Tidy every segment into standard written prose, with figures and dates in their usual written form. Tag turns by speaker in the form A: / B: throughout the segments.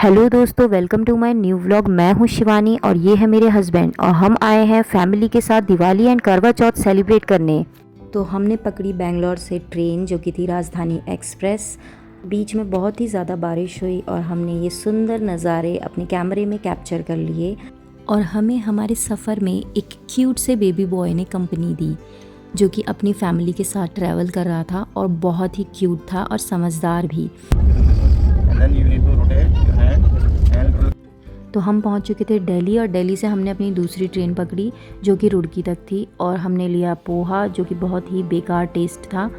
A: Hello दोस्तों, welcome to my new vlog. मैं हूं शिवानी और ये है मेरे हस्बैंड और हम आए हैं फैमिली के साथ दिवाली एंड करवा चौथ सेलिब्रेट करने। तो हमने पकड़ी बेंगलोर से ट्रेन जो कि थी राजधानी एक्सप्रेस। बीच में बहुत ही ज़्यादा बारिश हुई और हमने ये सुंदर नज़ारे अपने कैमरे में कैप्चर कर लिए। और हमें हमारे सफ़र में एक क्यूट से बेबी बॉय ने कंपनी दी जो कि अपनी फैमिली के साथ ट्रैवल कर रहा था और बहुत ही क्यूट था और समझदार भी। तो हम पहुंच चुके थे दिल्ली और दिल्ली से हमने अपनी दूसरी ट्रेन पकड़ी जो कि रुड़की तक थी और हमने लिया पोहा जो कि बहुत ही बेकार टेस्ट था।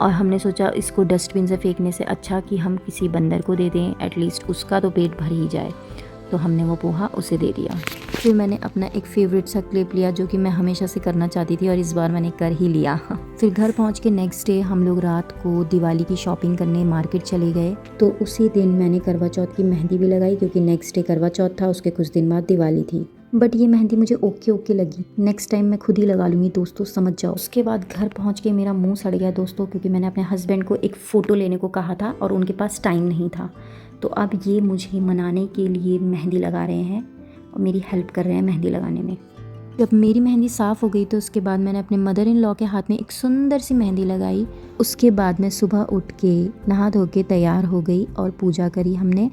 A: और हमने सोचा इसको डस्टबिन से फेंकने से अच्छा कि हम किसी बंदर को दे दें, एटलीस्ट उसका तो पेट भर ही जाए। तो हमने वो पोहा उसे दे दिया। फिर मैंने अपना एक फेवरेट सा क्लिप लिया जो कि मैं हमेशा से करना चाहती थी और इस बार मैंने कर ही लिया। फिर घर पहुंच के नेक्स्ट डे हम लोग रात को दिवाली की शॉपिंग करने मार्केट चले गए। तो उसी दिन मैंने करवा चौथ की मेहंदी भी लगाई क्योंकि नेक्स्ट डे करवा चौथ था, उसके कुछ दिन बाद दिवाली थी। बट ये मेहंदी मुझे ओके लगी। नेक्स्ट टाइम मैं खुद ही लगा लूँगी दोस्तों, समझ जाओ। उसके बाद घर पहुँच के मेरा मुँह सड़ गया दोस्तों, क्योंकि मैंने अपने हस्बैंड को एक फ़ोटो लेने को कहा था और उनके पास टाइम नहीं था। तो अब ये मुझे मनाने के लिए मेहंदी लगा रहे हैं और मेरी हेल्प कर रहे हैं मेहंदी लगाने में। जब मेरी मेहंदी साफ़ हो गई तो उसके बाद मैंने अपने मदर इन लॉ के हाथ में एक सुंदर सी मेहंदी लगाई। उसके बाद मैं सुबह उठ के नहा धो के तैयार हो गई और पूजा करी हमने।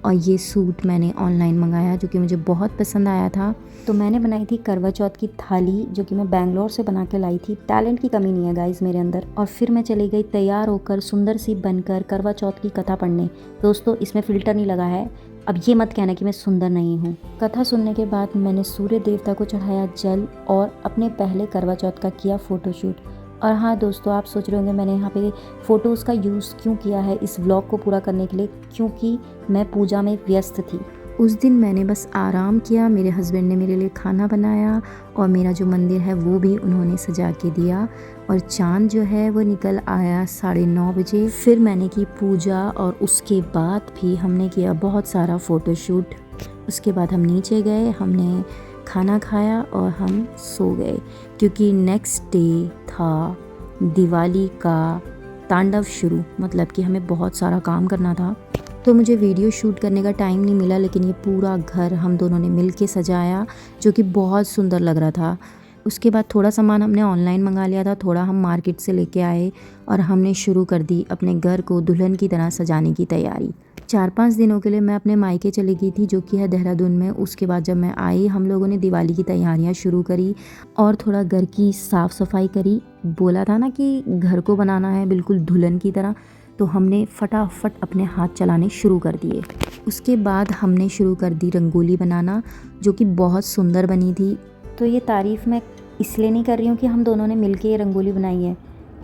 A: और ये सूट मैंने ऑनलाइन मंगाया जो कि मुझे बहुत पसंद आया था। तो मैंने बनाई थी करवा चौथ की थाली जो कि मैं बेंगलोर से बना के लाई थी। टैलेंट की कमी नहीं है गाइस मेरे अंदर। और फिर मैं चली गई तैयार होकर सुंदर सी बनकर करवा चौथ की कथा पढ़ने। दोस्तों इसमें फ़िल्टर नहीं लगा है, अब ये मत कहना कि मैं सुंदर नहीं हूँ। कथा सुनने के बाद मैंने सूर्य देवता को चढ़ाया जल और अपने पहले करवा चौथ का किया फ़ोटोशूट। और हाँ दोस्तों, आप सोच रहे होंगे मैंने यहाँ पे फ़ोटोज़ का यूज़ क्यों किया है इस व्लॉग को पूरा करने के लिए, क्योंकि मैं पूजा में व्यस्त थी। उस दिन मैंने बस आराम किया। मेरे हस्बैंड ने मेरे लिए खाना बनाया और मेरा जो मंदिर है वो भी उन्होंने सजा के दिया। और चाँद जो है वो निकल आया 9:30 बजे। फिर मैंने की पूजा और उसके बाद भी हमने किया बहुत सारा फ़ोटोशूट। उसके बाद हम नीचे गए, हमने खाना खाया और हम सो गए क्योंकि नेक्स्ट डे था दिवाली का तांडव शुरू। मतलब कि हमें बहुत सारा काम करना था। तो मुझे वीडियो शूट करने का टाइम नहीं मिला, लेकिन ये पूरा घर हम दोनों ने मिल के सजाया जो कि बहुत सुंदर लग रहा था। उसके बाद थोड़ा सामान हमने ऑनलाइन मंगा लिया था, थोड़ा हम मार्केट से लेके आए और हमने शुरू कर दी अपने घर को दुल्हन की तरह सजाने की तैयारी। 4-5 दिनों के लिए मैं अपने मायके चली गई थी जो कि है देहरादून में। उसके बाद जब मैं आई हम लोगों ने दिवाली की तैयारियां शुरू करी और थोड़ा घर की साफ़ सफाई करी। बोला था ना कि घर को बनाना है बिल्कुल दुल्हन की तरह, तो हमने फटाफट अपने हाथ चलाने शुरू कर दिए। उसके बाद हमने शुरू कर दी रंगोली बनाना जो कि बहुत सुंदर बनी थी। तो ये तारीफ़ मैं इसलिए नहीं कर रही हूँ कि हम दोनों ने मिलके ये रंगोली बनाई है।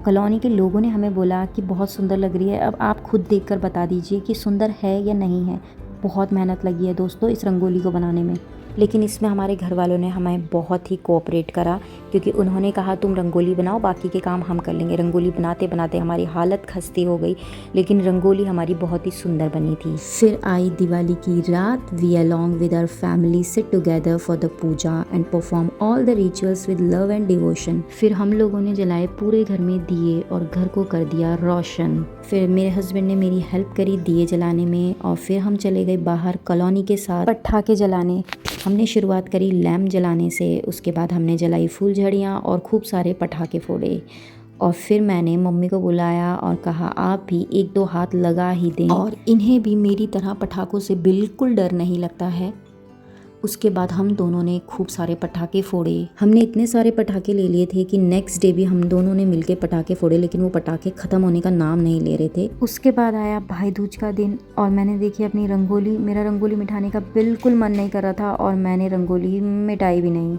A: कॉलोनी के लोगों ने हमें बोला कि बहुत सुंदर लग रही है। अब आप खुद देखकर बता दीजिए कि सुंदर है या नहीं है। बहुत मेहनत लगी है दोस्तों इस रंगोली को बनाने में, लेकिन इसमें हमारे घर वालों ने हमें बहुत ही कोऑपरेट करा क्योंकि उन्होंने कहा तुम रंगोली बनाओ, बाकी के काम हम कर लेंगे। रंगोली बनाते बनाते हमारी हालत खस्ती हो गई, लेकिन रंगोली हमारी बहुत ही सुंदर बनी थी। फिर आई दिवाली की रात। We along with our family sit together for the puja and perform all the rituals with love and devotion. फिर हम लोगों ने जलाए पूरे घर में दिए और घर को कर दिया रोशन। फिर मेरे हस्बैंड ने मेरी हेल्प करी दिए जलाने में और फिर हम चले गए बाहर कॉलोनी के साथ पटाखे जलाने। हमने शुरुआत करी लैम्प जलाने से, उसके बाद हमने जलाई फूलझड़ियाँ और खूब सारे पटाखे फोड़े। और फिर मैंने मम्मी को बुलाया और कहा आप भी 1-2 हाथ लगा ही दें, और इन्हें भी मेरी तरह पटाखों से बिल्कुल डर नहीं लगता है। उसके बाद हम दोनों ने खूब सारे पटाखे फोड़े। हमने इतने सारे पटाखे ले लिए थे कि नेक्स्ट डे भी हम दोनों ने मिलके पटाखे फोड़े, लेकिन वो पटाखे ख़त्म होने का नाम नहीं ले रहे थे। उसके बाद आया भाई दूज का दिन और मैंने देखी अपनी रंगोली। मेरा रंगोली मिटाने का बिल्कुल मन नहीं कर रहा था और मैंने रंगोली मिटाई भी नहीं।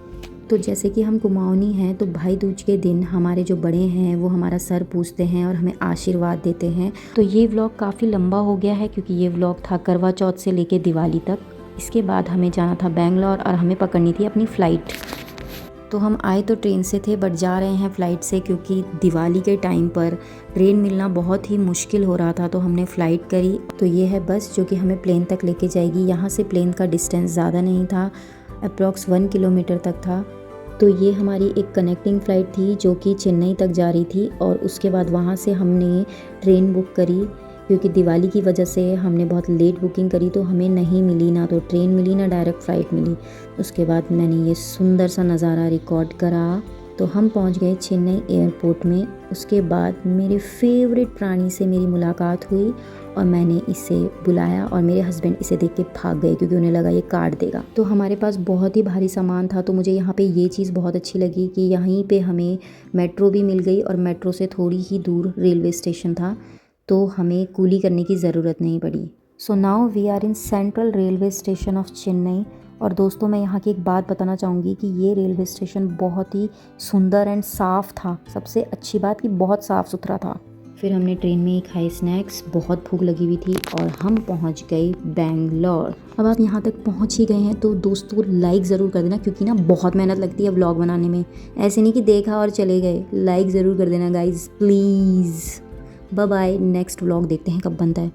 A: तो जैसे कि हम कुमाऊनी हैं तो भाई दूज के दिन हमारे जो बड़े हैं वो हमारा सर पूछते हैं और हमें आशीर्वाद देते हैं। तो ये व्लॉग काफ़ी लंबा हो गया है क्योंकि ये व्लॉग था करवा चौथ से लेके दिवाली तक। इसके बाद हमें जाना था बेंगलोर और हमें पकड़नी थी अपनी फ़्लाइट। तो हम आए तो ट्रेन से थे बट जा रहे हैं फ़्लाइट से क्योंकि दिवाली के टाइम पर ट्रेन मिलना बहुत ही मुश्किल हो रहा था। तो हमने फ़्लाइट करी। तो ये है बस जो कि हमें प्लेन तक लेके जाएगी। यहाँ से प्लेन का डिस्टेंस ज़्यादा नहीं था, अप्रॉक्स 1 किलोमीटर तक था। तो ये हमारी एक कनेक्टिंग फ़्लाइट थी जो कि चेन्नई तक जा रही थी और उसके बाद वहाँ से हमने ट्रेन बुक करी क्योंकि दिवाली की वजह से हमने बहुत लेट बुकिंग करी तो हमें नहीं मिली, ना तो ट्रेन मिली ना डायरेक्ट फ़्लाइट मिली। उसके बाद मैंने ये सुंदर सा नज़ारा रिकॉर्ड करा। तो हम पहुंच गए चेन्नई एयरपोर्ट में। उसके बाद मेरे फेवरेट प्राणी से मेरी मुलाकात हुई और मैंने इसे बुलाया और मेरे हस्बैंड इसे देख के भाग गए क्योंकि उन्हें लगा ये काट देगा। तो हमारे पास बहुत ही भारी सामान था, तो मुझे यहाँ पे ये चीज़ बहुत अच्छी लगी कि यहीं पे हमें मेट्रो भी मिल गई और मेट्रो से थोड़ी ही दूर रेलवे स्टेशन था, तो हमें कूली करने की ज़रूरत नहीं पड़ी। So now we are in central railway station of Chennai. और दोस्तों मैं यहाँ की एक बात बताना चाहूँगी कि ये रेलवे स्टेशन बहुत ही सुंदर एंड साफ़ था। सबसे अच्छी बात कि बहुत साफ़ सुथरा था। फिर हमने ट्रेन में ही खाए स्नैक्स, बहुत भूख लगी हुई थी और हम पहुँच गए बेंगलोर। अब आप यहाँ तक पहुँच ही गए हैं तो दोस्तों लाइक ज़रूर कर देना, क्योंकि ना बहुत मेहनत लगती है व्लॉग बनाने में। ऐसे नहीं कि देखा और चले गए, लाइक ज़रूर कर देना guys please. Bye bye, next vlog देखते हैं कब बनता है।